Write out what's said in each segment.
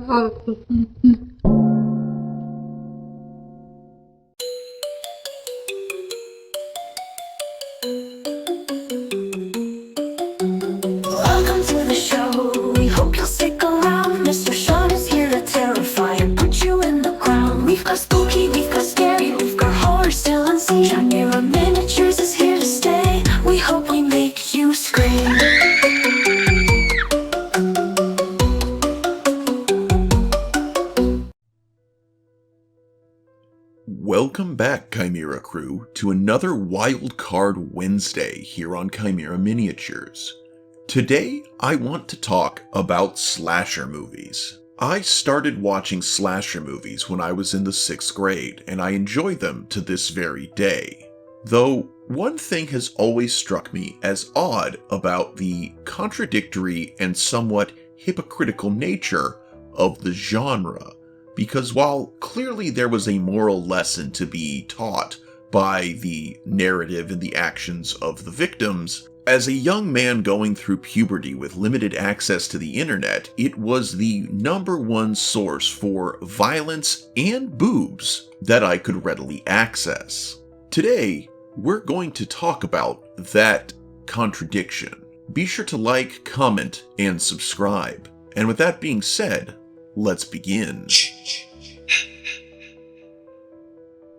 Welcome to the show. We hope you'll stick around. Mr. Sean is here to terrify and put you in the ground. We've got spooky, we've got scary, we've got horror still unseen. Chimera Miniatures is here to stay. We hope we make you scream. Welcome back, Chimera Crew, to another Wildcard Wednesday here on Chimera Miniatures. Today, I want to talk about slasher movies. I started watching slasher movies when I was in the 6th grade, and I enjoy them to this very day. Though, one thing has always struck me as odd about the contradictory and somewhat hypocritical nature of the genre. Because while clearly there was a moral lesson to be taught by the narrative and the actions of the victims, as a young man going through puberty with limited access to the internet, it was the #1 source for violence and boobs that I could readily access. Today, we're going to talk about that contradiction. Be sure to like, comment, and subscribe. And with that being said, let's begin.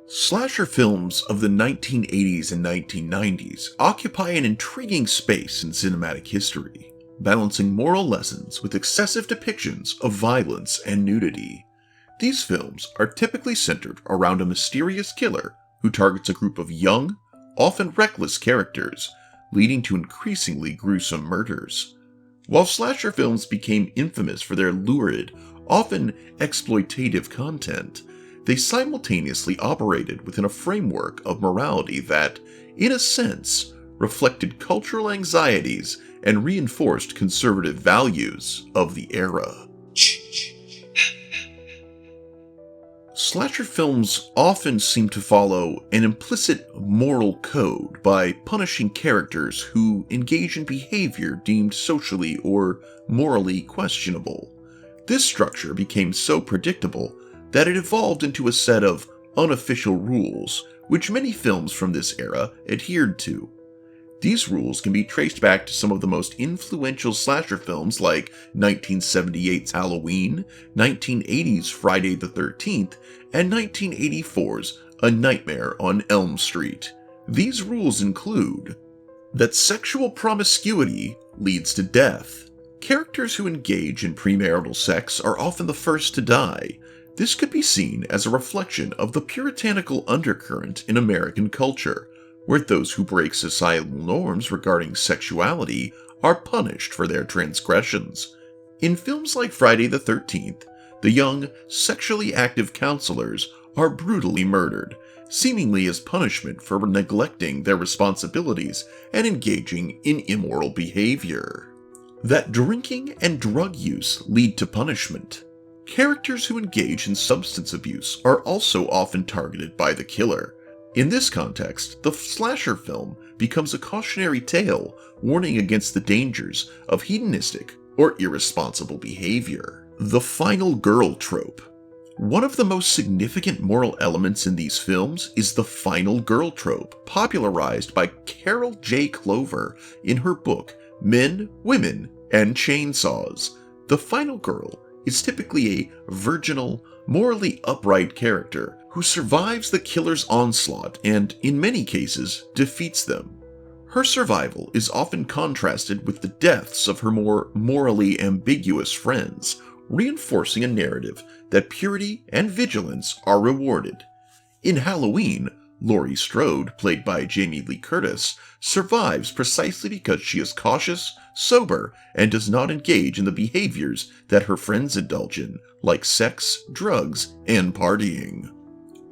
Slasher films of the 1980s and 1990s occupy an intriguing space in cinematic history, balancing moral lessons with excessive depictions of violence and nudity. These films are typically centered around a mysterious killer who targets a group of young, often reckless characters, leading to increasingly gruesome murders. While slasher films became infamous for their lurid, often exploitative content, they simultaneously operated within a framework of morality that, in a sense, reflected cultural anxieties and reinforced conservative values of the era. Slasher films often seem to follow an implicit moral code by punishing characters who engage in behavior deemed socially or morally questionable. This structure became so predictable that it evolved into a set of unofficial rules, which many films from this era adhered to. These rules can be traced back to some of the most influential slasher films like 1978's Halloween, 1980's Friday the 13th, and 1984's A Nightmare on Elm Street. These rules include that sexual promiscuity leads to death. Characters who engage in premarital sex are often the first to die. This could be seen as a reflection of the puritanical undercurrent in American culture, where those who break societal norms regarding sexuality are punished for their transgressions. In films like Friday the 13th, the young, sexually active counselors are brutally murdered, seemingly as punishment for neglecting their responsibilities and engaging in immoral behavior. That drinking and drug use lead to punishment. Characters who engage in substance abuse are also often targeted by the killer. In this context, the slasher film becomes a cautionary tale warning against the dangers of hedonistic or irresponsible behavior. The final girl trope. One of the most significant moral elements in these films is the final girl trope, popularized by Carol J. Clover in her book Men, Women, and Chainsaws. The final girl is typically a virginal, morally upright character who survives the killer's onslaught and, in many cases, defeats them. Her survival is often contrasted with the deaths of her more morally ambiguous friends, reinforcing a narrative that purity and vigilance are rewarded. In Halloween, Laurie Strode, played by Jamie Lee Curtis, survives precisely because she is cautious, sober, and does not engage in the behaviors that her friends indulge in, like sex, drugs, and partying.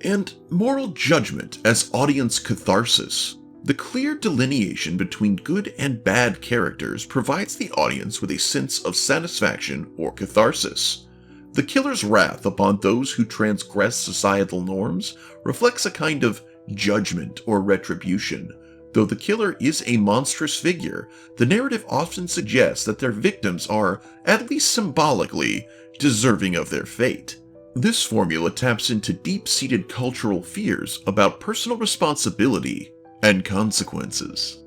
And moral judgment as audience catharsis. The clear delineation between good and bad characters provides the audience with a sense of satisfaction or catharsis. The killer's wrath upon those who transgress societal norms reflects a kind of judgment or retribution, Though the killer is a monstrous figure, the narrative often suggests that their victims are, at least symbolically, deserving of their fate. This formula taps into deep-seated cultural fears about personal responsibility and consequences.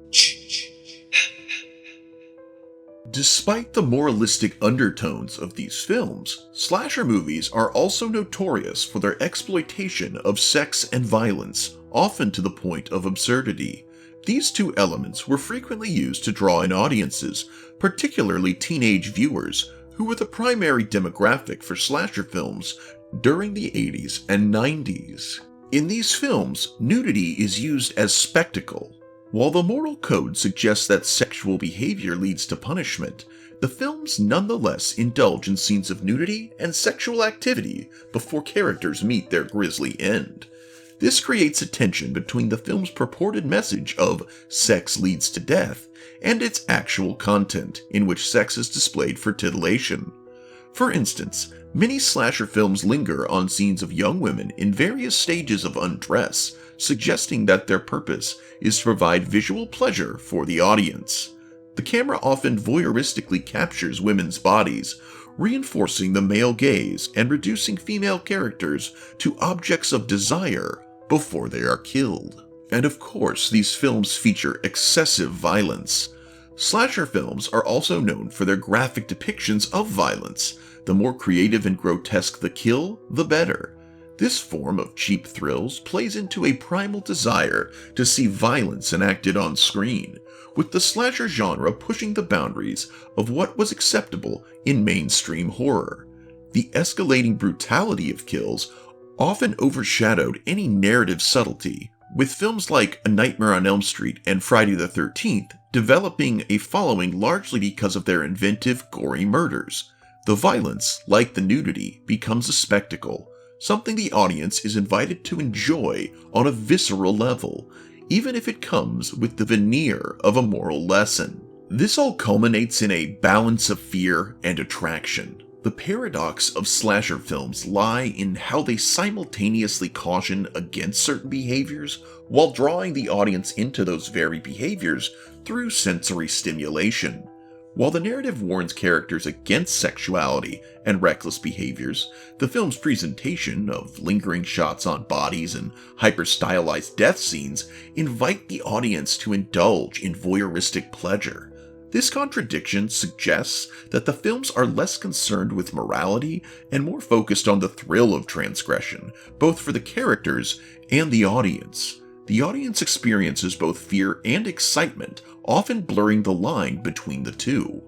Despite the moralistic undertones of these films, slasher movies are also notorious for their exploitation of sex and violence, often to the point of absurdity. These two elements were frequently used to draw in audiences, particularly teenage viewers, who were the primary demographic for slasher films during the 80s and 90s. In these films, nudity is used as spectacle. While the moral code suggests that sexual behavior leads to punishment, the films nonetheless indulge in scenes of nudity and sexual activity before characters meet their grisly end. This creates a tension between the film's purported message of sex leads to death and its actual content, in which sex is displayed for titillation. For instance, many slasher films linger on scenes of young women in various stages of undress, suggesting that their purpose is to provide visual pleasure for the audience. The camera often voyeuristically captures women's bodies, reinforcing the male gaze and reducing female characters to objects of desire before they are killed. And of course, these films feature excessive violence. Slasher films are also known for their graphic depictions of violence. The more creative and grotesque the kill, the better. This form of cheap thrills plays into a primal desire to see violence enacted on screen, with the slasher genre pushing the boundaries of what was acceptable in mainstream horror. The escalating brutality of kills often overshadowed any narrative subtlety, with films like A Nightmare on Elm Street and Friday the 13th developing a following largely because of their inventive, gory murders. The violence, like the nudity, becomes a spectacle, something the audience is invited to enjoy on a visceral level, even if it comes with the veneer of a moral lesson. This all culminates in a balance of fear and attraction. The paradox of slasher films lie in how they simultaneously caution against certain behaviors while drawing the audience into those very behaviors through sensory stimulation. While the narrative warns characters against sexuality and reckless behaviors, the film's presentation of lingering shots on bodies and hyper-stylized death scenes invite the audience to indulge in voyeuristic pleasure. This contradiction suggests that the films are less concerned with morality and more focused on the thrill of transgression, both for the characters and the audience. The audience experiences both fear and excitement, often blurring the line between the two.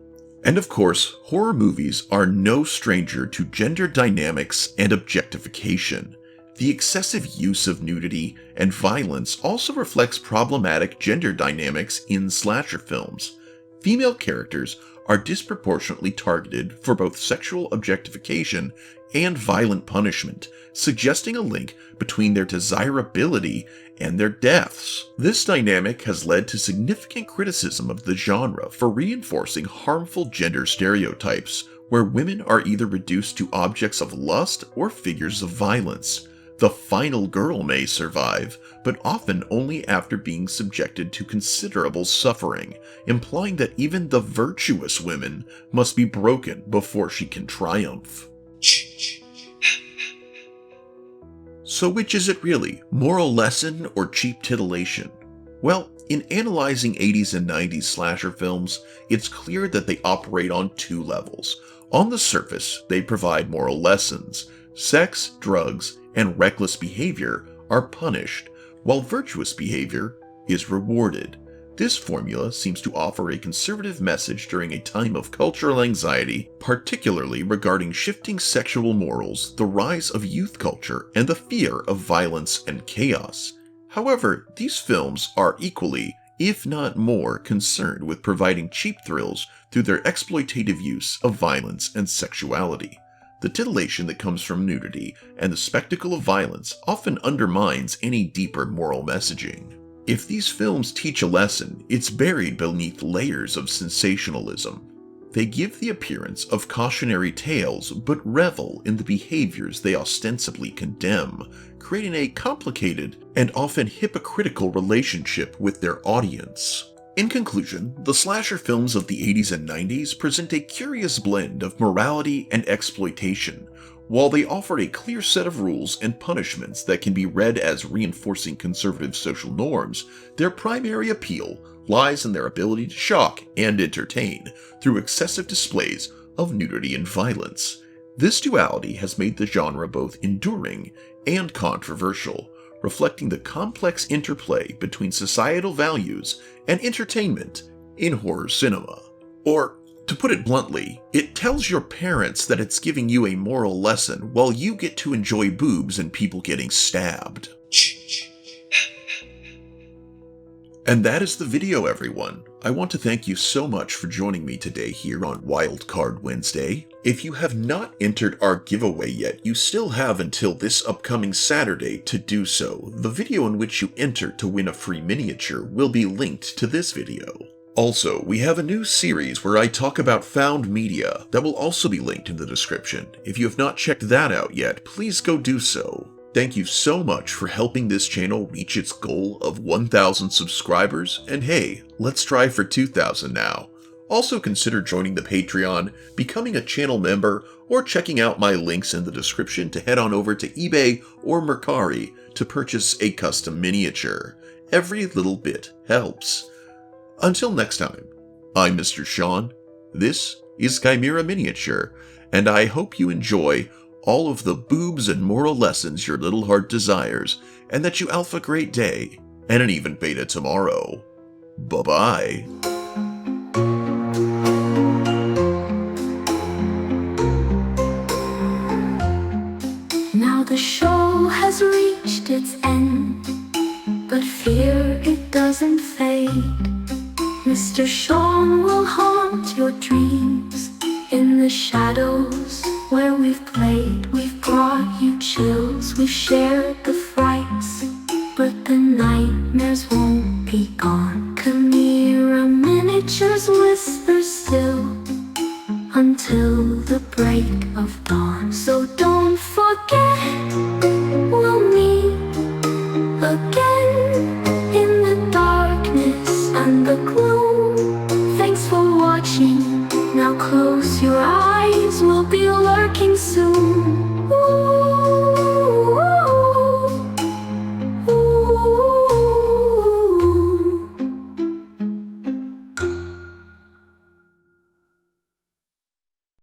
And of course, horror movies are no stranger to gender dynamics and objectification. The excessive use of nudity and violence also reflects problematic gender dynamics in slasher films. Female characters are disproportionately targeted for both sexual objectification and violent punishment, suggesting a link between their desirability and their deaths. This dynamic has led to significant criticism of the genre for reinforcing harmful gender stereotypes, where women are either reduced to objects of lust or figures of violence. The final girl may survive, but often only after being subjected to considerable suffering, implying that even the virtuous women must be broken before she can triumph. So which is it really, moral lesson or cheap titillation? Well, in analyzing 80s and 90s slasher films, it's clear that they operate on two levels. On the surface, they provide moral lessons. Sex, drugs, and reckless behavior are punished, while virtuous behavior is rewarded. This formula seems to offer a conservative message during a time of cultural anxiety, particularly regarding shifting sexual morals, the rise of youth culture, and the fear of violence and chaos. However, these films are equally, if not more, concerned with providing cheap thrills through their exploitative use of violence and sexuality. The titillation that comes from nudity and the spectacle of violence often undermines any deeper moral messaging. If these films teach a lesson, it's buried beneath layers of sensationalism. They give the appearance of cautionary tales, but revel in the behaviors they ostensibly condemn, creating a complicated and often hypocritical relationship with their audience. In conclusion, the slasher films of the 80s and 90s present a curious blend of morality and exploitation. While they offer a clear set of rules and punishments that can be read as reinforcing conservative social norms, their primary appeal lies in their ability to shock and entertain through excessive displays of nudity and violence. This duality has made the genre both enduring and controversial, reflecting the complex interplay between societal values and entertainment in horror cinema. Or, to put it bluntly, it tells your parents that it's giving you a moral lesson while you get to enjoy boobs and people getting stabbed. And that is the video, everyone. I want to thank you so much for joining me today here on Wildcard Wednesday. If you have not entered our giveaway yet, you still have until this upcoming Saturday to do so. The video in which you enter to win a free miniature will be linked to this video. Also, we have a new series where I talk about found media that will also be linked in the description. If you have not checked that out yet, please go do so. Thank you so much for helping this channel reach its goal of 1,000 subscribers, and hey, let's try for 2,000 now. Also consider joining the Patreon, becoming a channel member, or checking out my links in the description to head on over to eBay or Mercari to purchase a custom miniature. Every little bit helps. Until next time, I'm Mr. Sean, this is Chimera Miniature, and I hope you enjoy all of the boobs and moral lessons your little heart desires, and that you alpha great day, and an even beta tomorrow. Bye-bye. Now the show has reached its end, but fear it doesn't fade. Mr. Sean will haunt your dreams in the shadows where we've played. We've brought you chills, we've shared the frights, but the nightmares won't be gone. Chimera miniatures whisper still until